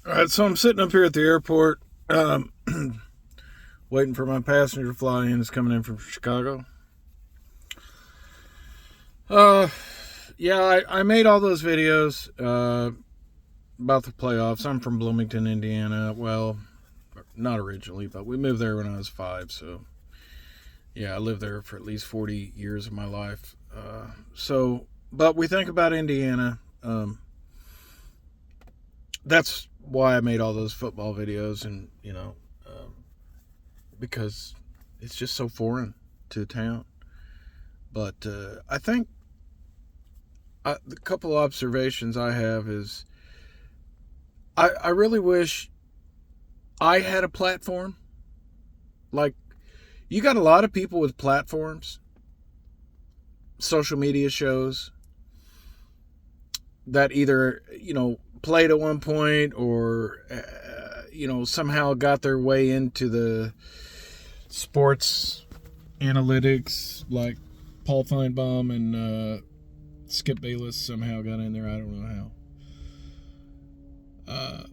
All right, so I'm sitting up here at the airport, waiting for my passenger to fly in. It's coming in from Chicago. Yeah, I made all those videos about the playoffs. I'm from Bloomington, Indiana. Well, not originally, but we moved there when I was 5. So, yeah, I lived there for at least 40 years of my life. But we think about Indiana. That's why I made all those football videos, and because it's just so foreign to town. But I think the couple of observations I have is I really wish I had a platform. Like, you got a lot of people with platforms, social media shows that either played at one point or somehow got their way into the sports analytics, like Paul Feinbaum and Skip Bayless somehow got in there. I don't know how.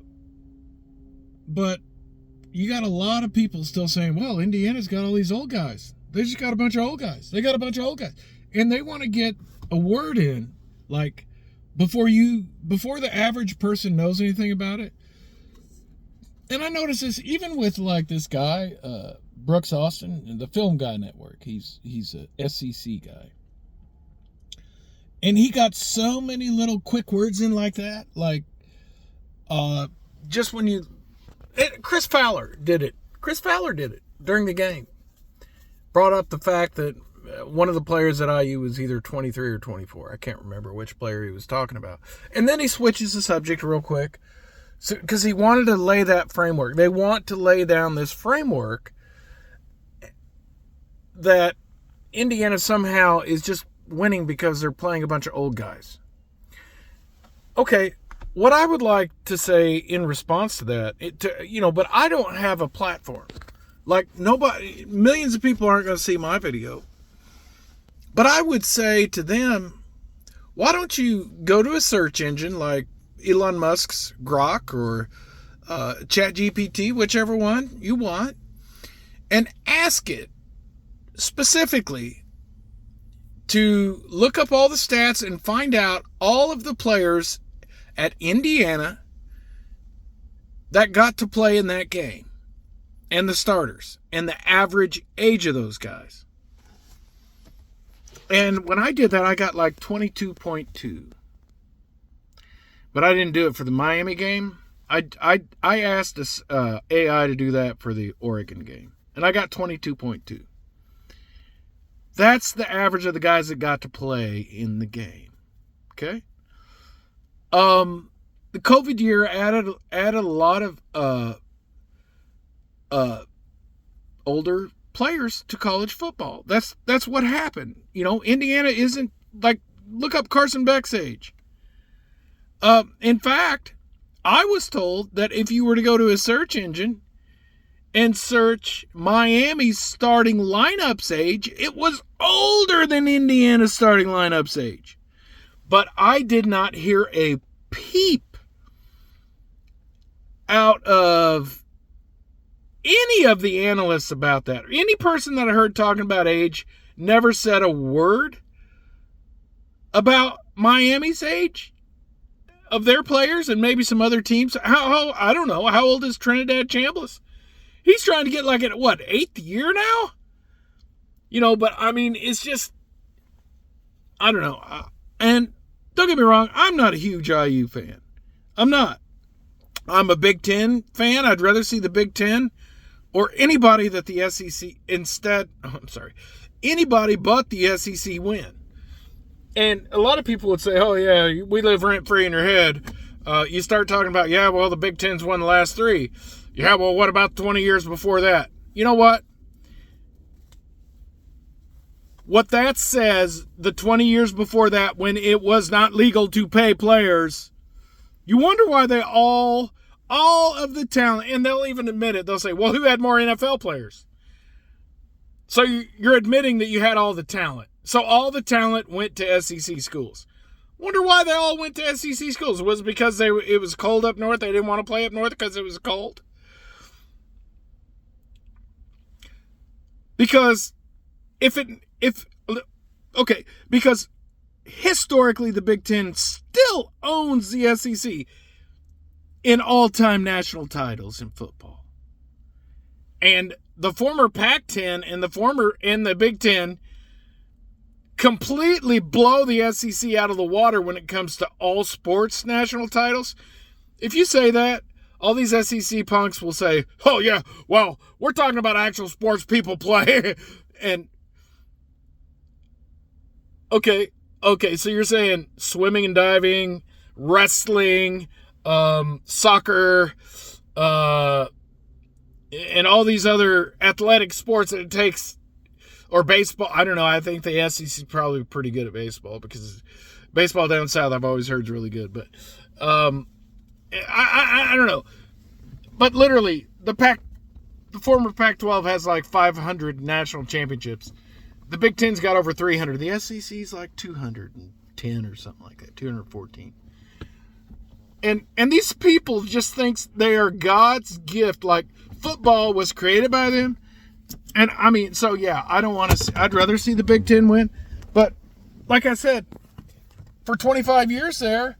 But you got a lot of people still saying, well, Indiana's got all these old guys. They just got a bunch of old guys. They got a bunch of old guys. And they want to get a word in, like, before the average person knows anything about it. And I notice this even with, like, this guy, Brooks Austin, the Film Guy Network. He's a SEC guy. And he got so many little quick words in like that. Like, just when Chris Fowler did it. Chris Fowler did it during the game. Brought up the fact that one of the players at IU was either 23 or 24. I can't remember which player he was talking about. And then he switches the subject real quick because he wanted to lay that framework. They want to lay down this framework that Indiana somehow is just winning because they're playing a bunch of old guys. Okay, what I would like to say in response to that, but I don't have a platform. Like, millions of people aren't going to see my video. But I would say to them, why don't you go to a search engine like Elon Musk's Grok or ChatGPT, whichever one you want, and ask it specifically to look up all the stats and find out all of the players at Indiana that got to play in that game, and the starters, and the average age of those guys. And when I did that, I got like 22.2. But I didn't do it for the Miami game. I asked this AI to do that for the Oregon game, and I got 22.2. That's the average of the guys that got to play in the game. Okay? The COVID year added a lot of older players to college football. That's what happened. Indiana isn't like, look up Carson Beck's age. In fact, I was told that if you were to go to a search engine and search Miami's starting lineup's age, it was older than Indiana's starting lineup's age. But I did not hear a peep out of any of the analysts about that. Any person that I heard talking about age never said a word about Miami's age of their players and maybe some other teams. How I don't know. How old is Trinidad Chambliss? He's trying to get like at what, 8th year now? But I mean, it's just, I don't know. And don't get me wrong, I'm not a huge IU fan. I'm not. I'm a Big Ten fan. I'd rather see the Big Ten or anybody that the SEC anybody but the SEC win. And a lot of people would say, oh yeah, we live rent-free in your head. You start talking about, yeah, well, the Big Ten's won the last 3. Yeah, well, what about 20 years before that? You know what? What that says, the 20 years before that, when it was not legal to pay players, you wonder why they all of the talent, and they'll even admit it, they'll say, well, who had more NFL players? So you're admitting that you had all the talent. So all the talent went to SEC schools. Wonder why they all went to SEC schools. Was it because it was cold up north? They didn't want to play up north because it was cold? Because because historically the Big Ten still owns the SEC in all-time national titles in football. And the former Pac-10 and the Big Ten completely blow the SEC out of the water when it comes to all sports national titles. If you say that, all these SEC punks will say, oh yeah, well, we're talking about actual sports people play. And okay, so you're saying swimming and diving, wrestling, soccer, and all these other athletic sports that it takes, or baseball. I don't know. I think the SEC is probably pretty good at baseball, because baseball down south I've always heard is really good. But I don't know. But literally, the former Pac-12 has like 500 national championships. The Big Ten's got over 300. The SEC's like 210 or something like that, 214. And these people just think they are God's gift. Like, football was created by them. And I mean, so yeah, I'd rather see the Big Ten win. But like I said, for 25 years there,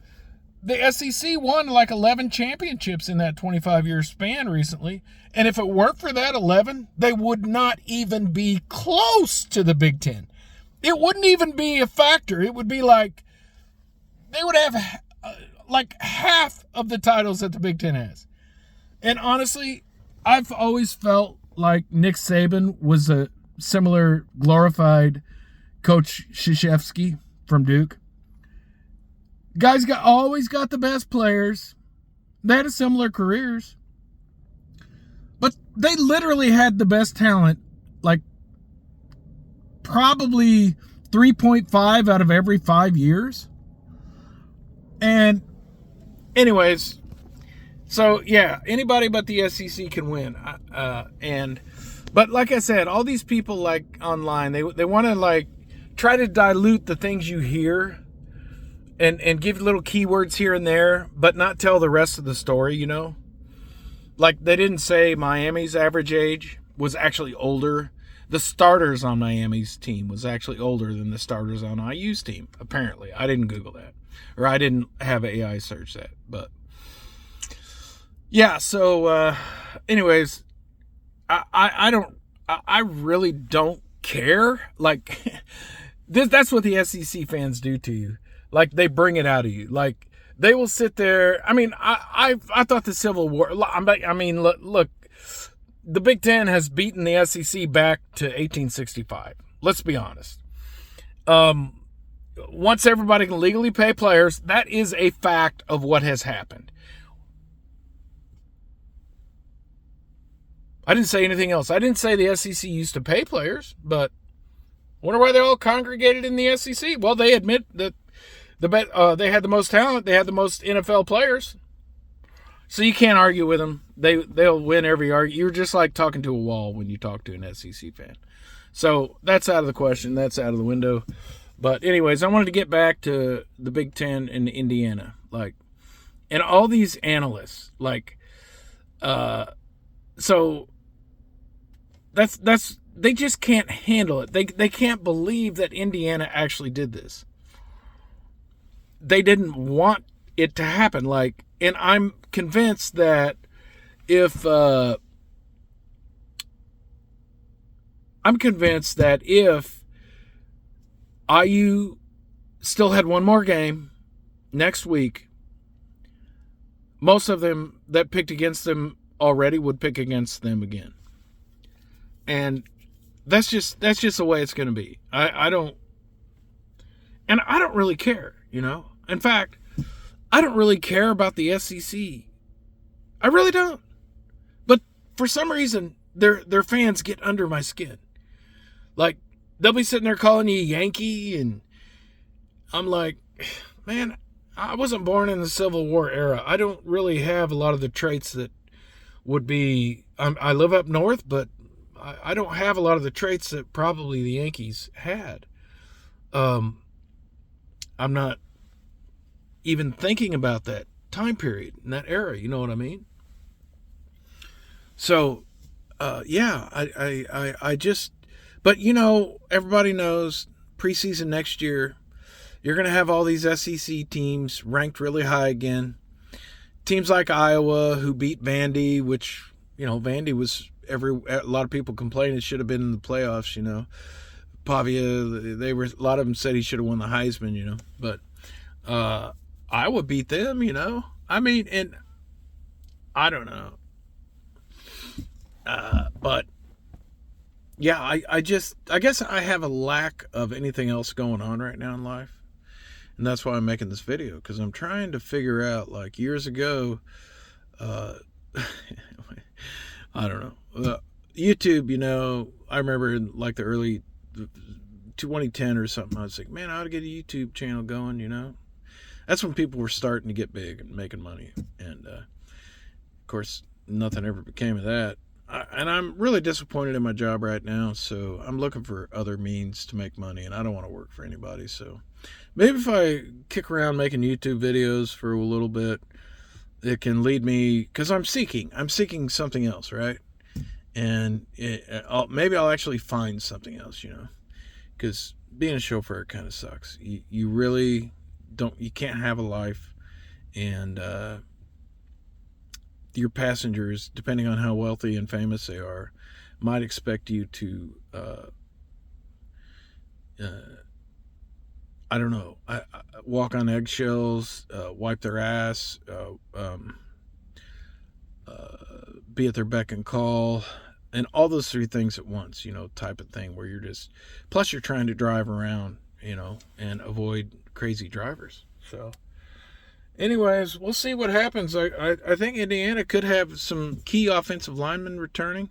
the SEC won like 11 championships in that 25-year span recently. And if it weren't for that 11, they would not even be close to the Big Ten. It wouldn't even be a factor. It would be like they would have like half of the titles that the Big Ten has. And honestly, I've always felt like Nick Saban was a similar glorified Coach Krzyzewski from Duke. Guys always got the best players. They had similar careers. But they literally had the best talent, like probably 3.5 out of every 5 years. And anyways, so yeah, anybody but the SEC can win. But like I said, all these people like online, they want to like try to dilute the things you hear and give little keywords here and there, but not tell the rest of the story, you know? Like, they didn't say Miami's average age was actually older. The starters on Miami's team was actually older than the starters on IU's team, apparently. I didn't Google that. Or I didn't have AI search that. But, yeah, so, anyways, I really don't care. Like, that's what the SEC fans do to you. Like, they bring it out of you. Like, they will sit there. I mean, I thought the Civil War. I mean, look, the Big Ten has beaten the SEC back to 1865. Let's be honest. Once everybody can legally pay players, that is a fact of what has happened. I didn't say anything else. I didn't say the SEC used to pay players, but wonder why they all congregated in the SEC. Well, they admit that they had the most talent. They had the most NFL players. So you can't argue with them. They'll win every argument. You're just like talking to a wall when you talk to an SEC fan. So that's out of the question. That's out of the window. But anyways, I wanted to get back to the Big Ten and Indiana. Like, and all these analysts, like, so that's they just can't handle it. They can't believe that Indiana actually did this. They didn't want it to happen. Like, and I'm convinced that if IU still had one more game next week, most of them that picked against them already would pick against them again. And that's just the way it's going to be. I don't really care, you know. In fact, I don't really care about the SEC. I really don't. But for some reason, their fans get under my skin. Like, they'll be sitting there calling you Yankee, and I'm like, man, I wasn't born in the Civil War era. I don't really have a lot of the traits that would be. I live up north, but I don't have a lot of the traits that probably the Yankees had. I'm not even thinking about that time period and that era. You know what I mean? So, yeah, I just, but everybody knows preseason next year, you're going to have all these SEC teams ranked really high again. Teams like Iowa who beat Vandy, which, Vandy was a lot of people complaining it should have been in the playoffs, Pavia, a lot of them said he should have won the Heisman, but Iowa beat them, I mean, and I don't know. But yeah, I guess I have a lack of anything else going on right now in life. And that's why I'm making this video, because I'm trying to figure out, like, years ago, I don't know, YouTube, I remember in like the early 2010 or something, I was like, man, I ought to get a YouTube channel going, That's when people were starting to get big and making money. And, of course, nothing ever became of that. And I'm really disappointed in my job right now, so I'm looking for other means to make money, and I don't want to work for anybody. So maybe if I kick around making YouTube videos for a little bit, it can lead me, because I'm seeking something else, right? And maybe I'll actually find something else, because being a chauffeur kind of sucks. You really you can't have a life, and your passengers, depending on how wealthy and famous they are, might expect you to, I don't know, walk on eggshells, wipe their ass, be at their beck and call, and all those three things at once, type of thing, where plus you're trying to drive around, and avoid crazy drivers. So anyways, we'll see what happens. I think Indiana could have some key offensive linemen returning.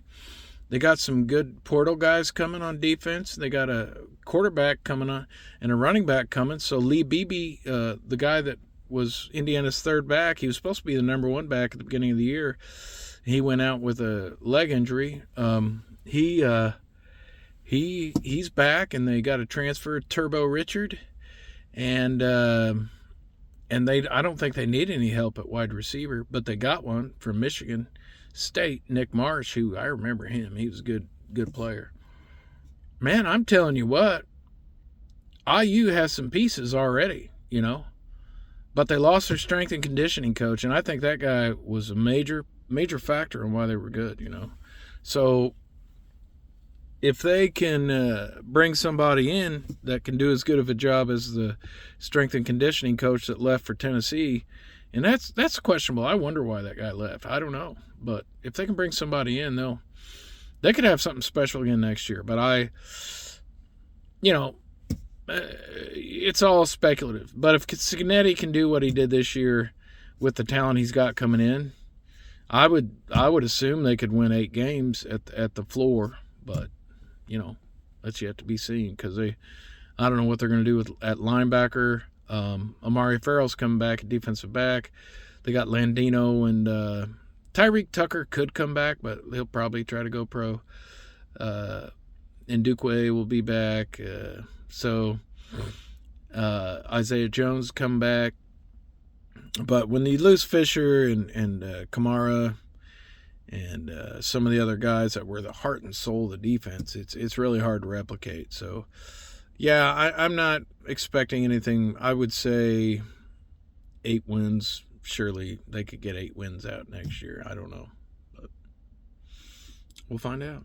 They got some good portal guys coming on defense. They got a quarterback coming on and a running back coming. So Lee Beebe, the guy that was Indiana's third back, he was supposed to be the number one back at the beginning of the year. He went out with a leg injury. He's back, and they got a transfer, Turbo Richard, and I don't think they need any help at wide receiver, but they got one from Michigan State, Nick Marsh, who I remember him. He was a good player. Man, I'm telling you what, IU has some pieces already, but they lost their strength and conditioning coach, and I think that guy was a major factor in why they were good, So if they can bring somebody in that can do as good of a job as the strength and conditioning coach that left for Tennessee, and that's questionable. I wonder why that guy left. I don't know. But if they can bring somebody in, they could have something special again next year. But it's all speculative. But if Cignetti can do what he did this year with the talent he's got coming in, I would assume they could win 8 games at the floor. But that's yet to be seen, because I don't know what they're going to do at linebacker. Amari Farrell's coming back at defensive back. They got Landino, and Tyreek Tucker could come back, but he'll probably try to go pro. And Dukwe will be back. So Isaiah Jones come back. But when you lose Fisher and Kamara and some of the other guys that were the heart and soul of the defense, it's really hard to replicate. So, yeah, I'm not expecting anything. I would say 8 wins. Surely they could get 8 wins out next year. I don't know. But we'll find out.